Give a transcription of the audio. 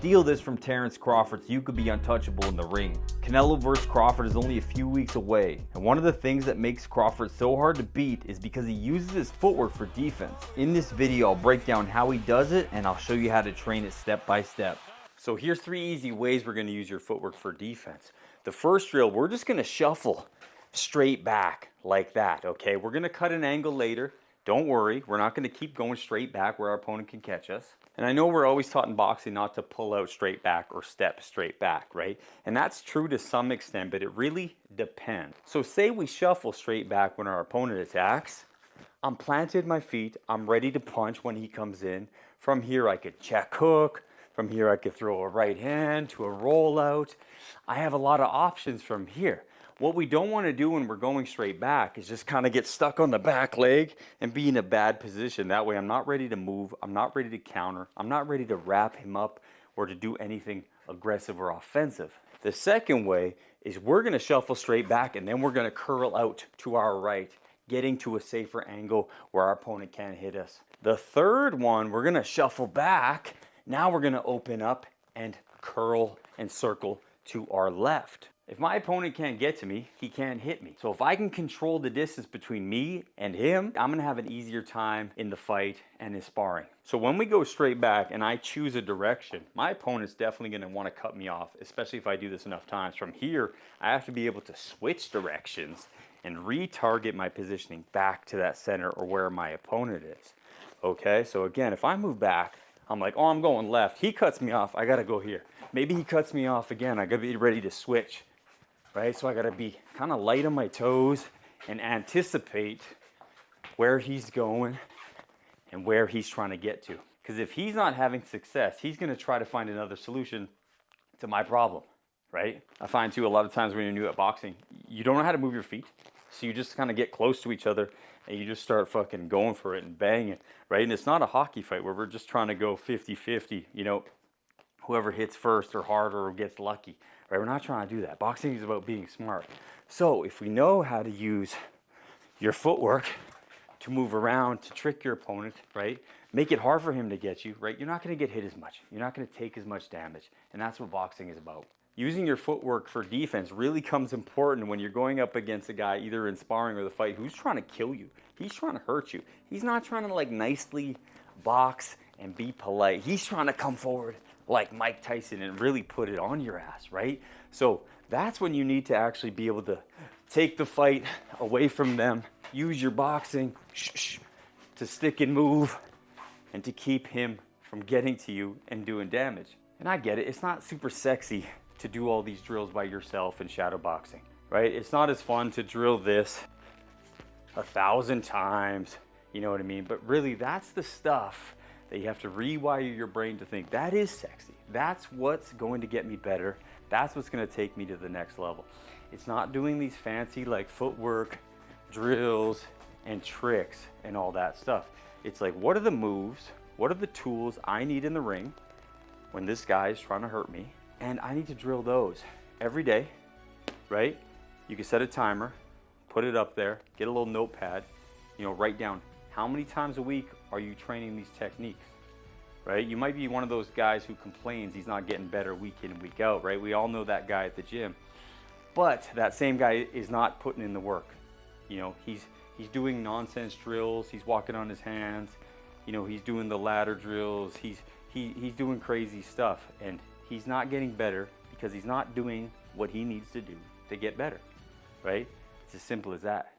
Steal this from Terence Crawford so you could be untouchable in the ring. Canelo versus Crawford is only a few weeks away, and one of the things that makes Crawford so hard to beat is because he uses his footwork for defense. In this video, I'll break down how he does it, and I'll show you how to train it step by step. So here's 3 easy ways we're going to use your footwork for defense. The first drill, we're just going to shuffle straight back like that, okay? We're going to cut an angle later. Don't worry, we're not going to keep going straight back where our opponent can catch us. And I know we're always taught in boxing not to pull out straight back or step straight back, right? And that's true to some extent, but it really depends. So say we shuffle straight back when our opponent attacks. I'm planted my feet. I'm ready to punch when he comes in. From here, I could check hook. From here, I could throw a right hand to a rollout. I have a lot of options from here. What we don't want to do when we're going straight back is just kind of get stuck on the back leg and be in a bad position. That way I'm not ready to move, I'm not ready to counter, I'm not ready to wrap him up or to do anything aggressive or offensive. The second way is we're going to shuffle straight back and then we're going to curl out to our right, getting to a safer angle where our opponent can't hit us. The third one, we're going to shuffle back. Now we're going to open up and curl and circle to our left. If my opponent can't get to me, he can't hit me. So if I can control the distance between me and him, I'm gonna have an easier time in the fight and in sparring. So when we go straight back and I choose a direction, my opponent's definitely gonna wanna cut me off, especially if I do this enough times. From here, I have to be able to switch directions and retarget my positioning back to that center or where my opponent is. Okay, so again, if I move back, I'm like, oh, I'm going left. He cuts me off, I gotta go here. Maybe he cuts me off again, I gotta be ready to switch. Right, so I gotta be kind of light on my toes and anticipate where he's going and where he's trying to get to. Because if he's not having success, he's gonna try to find another solution to my problem, right? I find too, a lot of times when you're new at boxing, you don't know how to move your feet. So you just kind of get close to each other and you just start fucking going for it and banging, right? And it's not a hockey fight where we're just trying to go 50-50, you know, whoever hits first or harder or gets lucky, right? We're not trying to do that. Boxing is about being smart. So if we know how to use your footwork to move around, to trick your opponent, right? Make it hard for him to get you, right? You're not going to get hit as much. You're not going to take as much damage. And that's what boxing is about. Using your footwork for defense really comes important when you're going up against a guy either in sparring or the fight who's trying to kill you. He's trying to hurt you. He's not trying to like nicely box and be polite. He's trying to come forward like Mike Tyson and really put it on your ass, right? So that's when you need to actually be able to take the fight away from them, use your boxing to stick and move and to keep him from getting to you and doing damage. And I get it, it's not super sexy to do all these drills by yourself in shadow boxing, right? It's not as fun to drill this 1,000 times, you know what I mean? But really that's the stuff that you have to rewire your brain to think that is sexy. That's what's going to get me better. That's what's going to take me to the next level. It's not doing these fancy like footwork drills and tricks and all that stuff. It's like, what are the moves? What are the tools I need in the ring when this guy is trying to hurt me? And I need to drill those every day, right? You can set a timer, put it up there, get a little notepad, you know, write down how many times a week are you training these techniques, right? You might be one of those guys who complains he's not getting better week in and week out, right? We all know that guy at the gym. But that same guy is not putting in the work. You know, he's doing nonsense drills, he's walking on his hands, you know, he's doing the ladder drills, he's doing crazy stuff, and he's not getting better because he's not doing what he needs to do to get better, right? It's as simple as that.